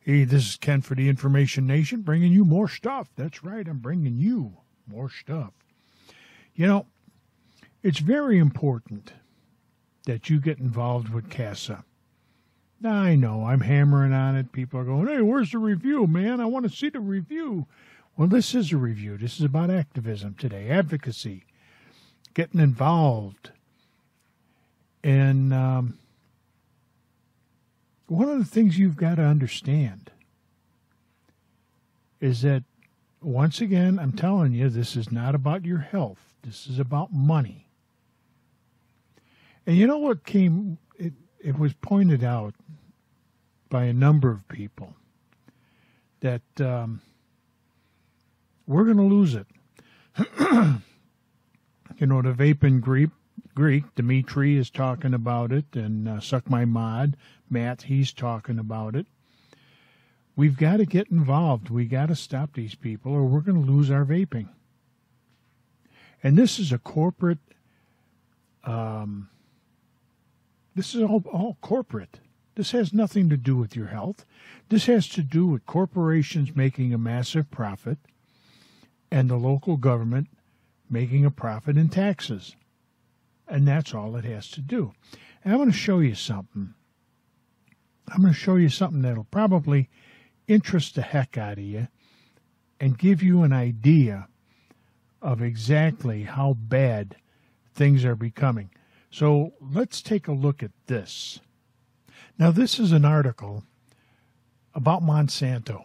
Hey, this is Ken for the Information Nation, bringing you more stuff. That's right, I'm bringing you more stuff. You know, it's very important that you get involved with CASA. Now, I know, I'm hammering on it. People are going, hey, where's the review, man? I want to see the review. Well, this is a review. This is about activism today, advocacy, getting involved. And one of the things you've got to understand is that, once again, I'm telling you, this is not about your health. This is about money. And you know what came, it was pointed out by a number of people that we're going to lose it. You know, the Vaping Greek, Dimitri is talking about it, and Suck My Mod, Matt, he's talking about it. We've got to get involved. We got to stop these people, or we're going to lose our vaping. And this is a corporate. This is all corporate. This has nothing to do with your health. This has to do with corporations making a massive profit, and the local government making a profit in taxes. And that's all it has to do. And I'm going to show you something. I'm going to show you something that'll probably interest the heck out of you and give you an idea of exactly how bad things are becoming. So let's take a look at this. Now, this is an article about Monsanto.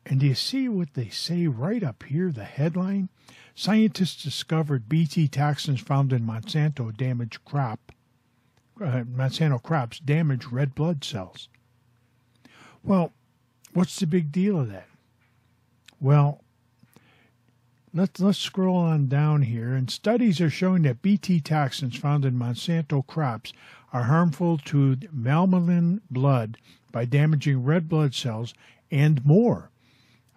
And do you see what they say right up here, the headline? Scientists discovered Bt toxins found in Monsanto crops damage red blood cells. Well, what's the big deal of that? Well, let's scroll on down here, and studies are showing that Bt toxins found in Monsanto crops are harmful to mammalian blood by damaging red blood cells and more.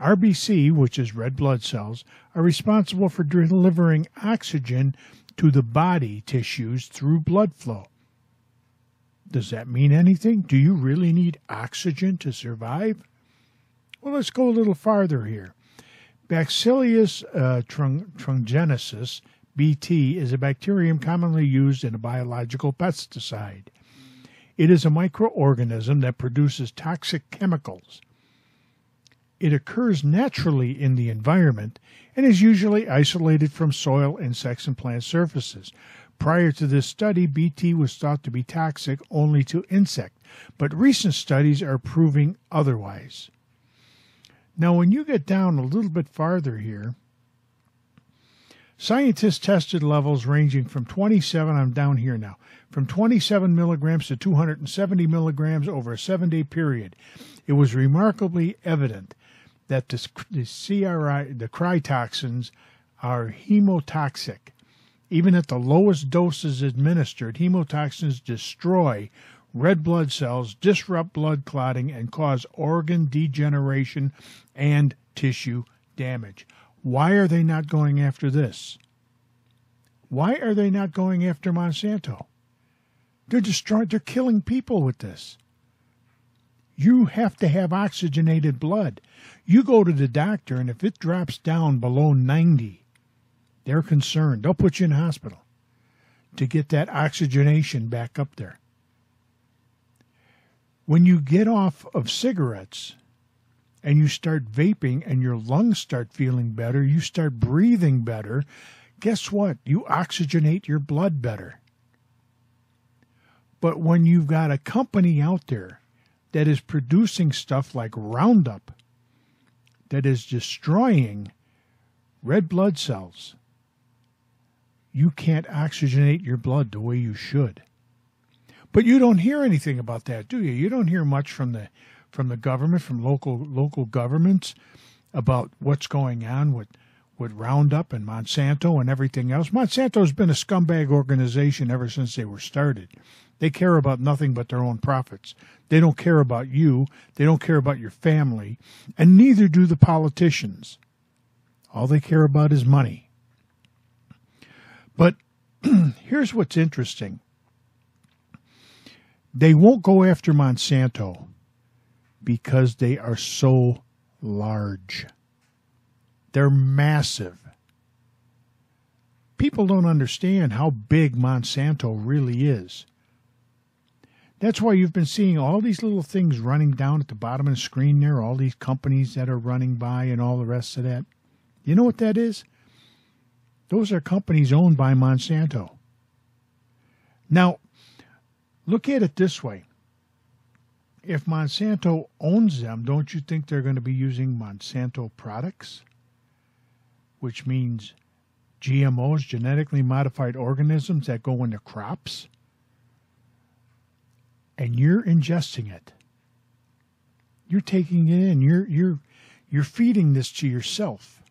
RBC, which is red blood cells, are responsible for delivering oxygen to the body tissues through blood flow. Does that mean anything? Do you really need oxygen to survive? Well, let's go a little farther here. Bacillus thuringiensis, BT, is a bacterium commonly used in a biological pesticide. It is a microorganism that produces toxic chemicals. It occurs naturally in the environment and is usually isolated from soil, insects, and plant surfaces. Prior to this study, Bt was thought to be toxic only to insects, but recent studies are proving otherwise. Now, when you get down a little bit farther here, scientists tested levels ranging from 27, I'm down here now, from 27 milligrams to 270 milligrams over a 7-day period. It was remarkably evident that the cryotoxins are hemotoxic. Even at the lowest doses administered, hemotoxins destroy red blood cells, disrupt blood clotting, and cause organ degeneration and tissue damage. Why are they not going after this? Why are they not going after Monsanto? They're killing people with this. You have to have oxygenated blood. You go to the doctor, and if it drops down below 90, they're concerned. They'll put you in the hospital to get that oxygenation back up there. When you get off of cigarettes and you start vaping and your lungs start feeling better, you start breathing better, guess what? You oxygenate your blood better. But when you've got a company out there that is producing stuff like Roundup, that is destroying red blood cells, you can't oxygenate your blood the way you should. But you don't hear anything about that, do you? You don't hear much from the government, from local governments, about what's going on with Roundup and Monsanto and everything else. Monsanto's been a scumbag organization ever since they were started. They care about nothing but their own profits. They don't care about you. They don't care about your family. And neither do the politicians. All they care about is money. But here's what's interesting. They won't go after Monsanto because they are so large. They're massive. People don't understand how big Monsanto really is. That's why you've been seeing all these little things running down at the bottom of the screen there, all these companies that are running by and all the rest of that. You know what that is? Those are companies owned by Monsanto. Now, look at it this way. If Monsanto owns them, don't you think they're going to be using Monsanto products? Which means GMOs, genetically modified organisms that go into crops? And you're ingesting it. You're taking it in. You're feeding this to yourself.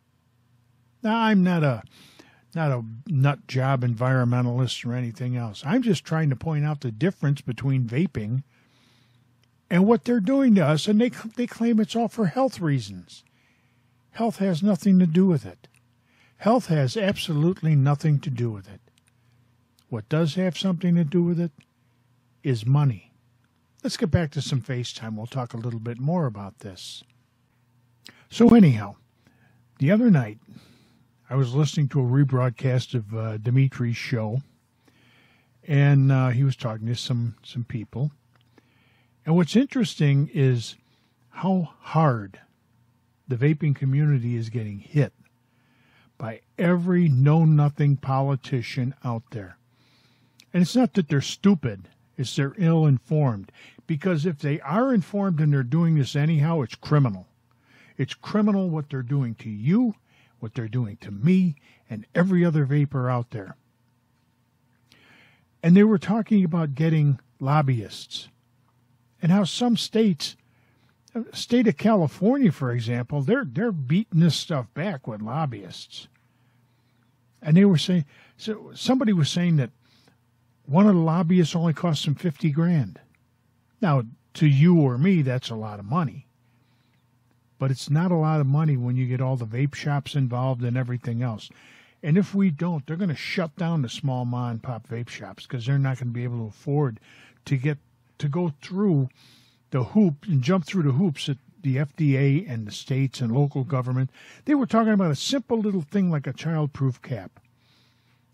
Now, I'm not a nut job environmentalist or anything else. I'm just trying to point out the difference between vaping and what they're doing to us, and they claim it's all for health reasons. Health has nothing to do with it. Health has absolutely nothing to do with it. What does have something to do with it is money. Let's get back to some FaceTime. We'll talk a little bit more about this. So anyhow, the other night, I was listening to a rebroadcast of Dimitri's show, and he was talking to some people. And what's interesting is how hard the vaping community is getting hit by every know-nothing politician out there. And it's not that they're stupid, it's they're ill-informed. Because if they are informed and they're doing this anyhow, it's criminal. It's criminal what they're doing to you, what they're doing to me, and every other vapor out there. And they were talking about getting lobbyists. And how some states, state of California, for example, they're beating this stuff back with lobbyists. And they were saying, so somebody was saying that one of the lobbyists only cost them $50,000. Now, to you or me, that's a lot of money. But it's not a lot of money when you get all the vape shops involved and everything else. And if we don't, they're going to shut down the small mom-and-pop vape shops because they're not going to be able to afford to go through the hoop and jump through the hoops that the FDA and the states and local government. They were talking about a simple little thing like a child-proof cap.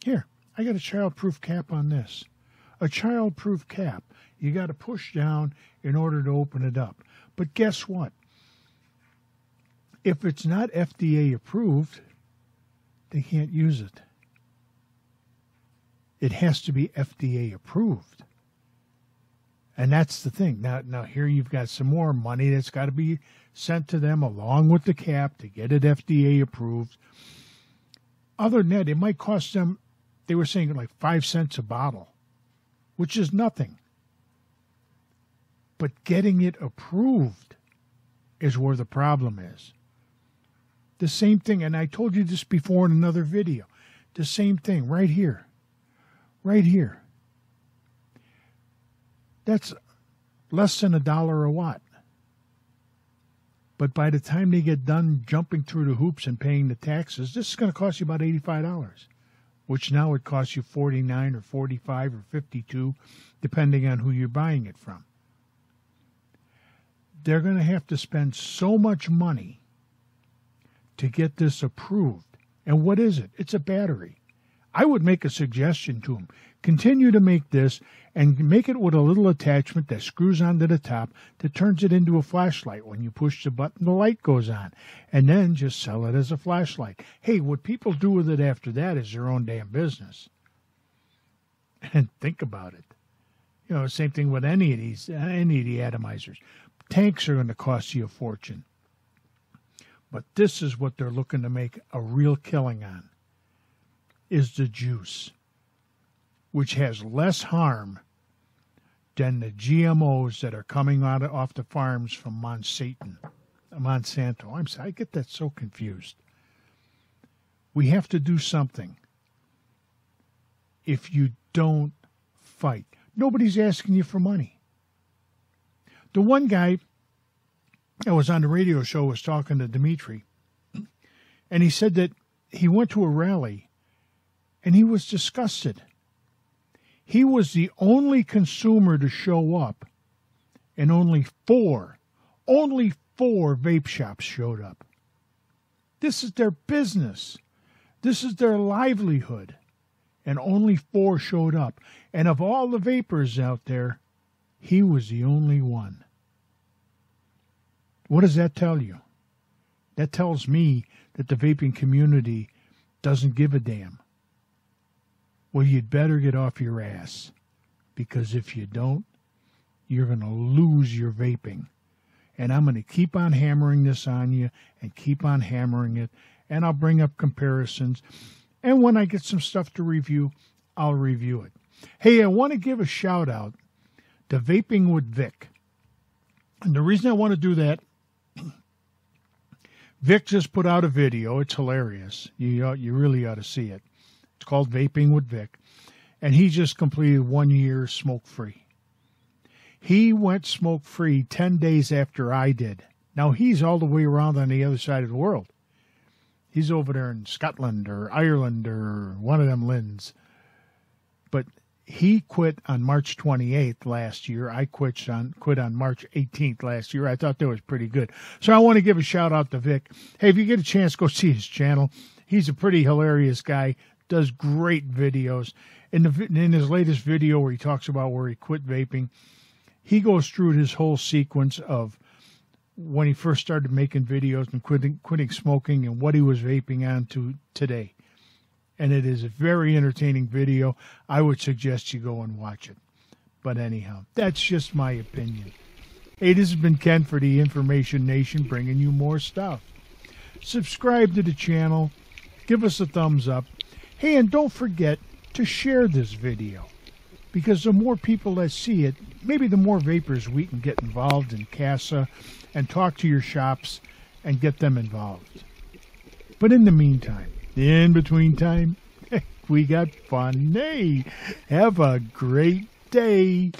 Here, I got a child-proof cap on this. A child-proof cap. You got to push down in order to open it up. But guess what? If it's not FDA approved, they can't use it. It has to be FDA approved. And that's the thing. Now here you've got some more money that's got to be sent to them along with the cap to get it FDA approved. Other than that, it might cost them, they were saying like 5 cents a bottle, which is nothing. But getting it approved is where the problem is. The same thing, and I told you this before in another video, the same thing right here. Right here. That's less than $1 a watt. But by the time they get done jumping through the hoops and paying the taxes, this is going to cost you about $85, which now it costs you $49 or $45 or $52, depending on who you're buying it from. They're going to have to spend so much money to get this approved. And what is it? It's a battery. I would make a suggestion to them. Continue to make this and make it with a little attachment that screws onto the top that turns it into a flashlight. When you push the button, the light goes on. And then just sell it as a flashlight. Hey, what people do with it after that is their own damn business. And think about it. You know, same thing with any of the atomizers. Tanks are going to cost you a fortune. But this is what they're looking to make a real killing on, is the juice, which has less harm than the GMOs that are coming off the farms from Monsanto. I'm sorry, I get that so confused. We have to do something. If you don't fight, nobody's asking you for money. The one guy that was on the radio show was talking to Dimitri, and he said that he went to a rally, and he was disgusted. He was the only consumer to show up, and only only 4 vape shops showed up. This is their business. This is their livelihood. And only 4 showed up. And of all the vapors out there, he was the only one. What does that tell you? That tells me that the vaping community doesn't give a damn. Well, you'd better get off your ass. Because if you don't, you're going to lose your vaping. And I'm going to keep on hammering this on you and keep on hammering it. And I'll bring up comparisons. And when I get some stuff to review, I'll review it. Hey, I want to give a shout out to Vaping with Vic. And the reason I want to do that, Vic just put out a video. It's hilarious. You really ought to see it. It's called Vaping with Vic. And he just completed 1 year smoke-free. He went smoke-free 10 days after I did. Now, he's all the way around on the other side of the world. He's over there in Scotland or Ireland or one of them lands. But he quit on March 28th last year. I quit on March 18th last year. I thought that was pretty good. So I want to give a shout-out to Vic. Hey, if you get a chance, go see his channel. He's a pretty hilarious guy, does great videos. In his latest video where he talks about where he quit vaping, he goes through his whole sequence of when he first started making videos and quitting smoking and what he was vaping on to today. And it is a very entertaining video. I would suggest you go and watch it. But anyhow, that's just my opinion. Hey, this has been Ken for the Information Nation, bringing you more stuff. Subscribe to the channel. Give us a thumbs up. Hey, and don't forget to share this video. Because the more people that see it, maybe the more vapors we can get involved in CASA and talk to your shops and get them involved. But in the meantime, in between time, we got fun. Hey, have a great day.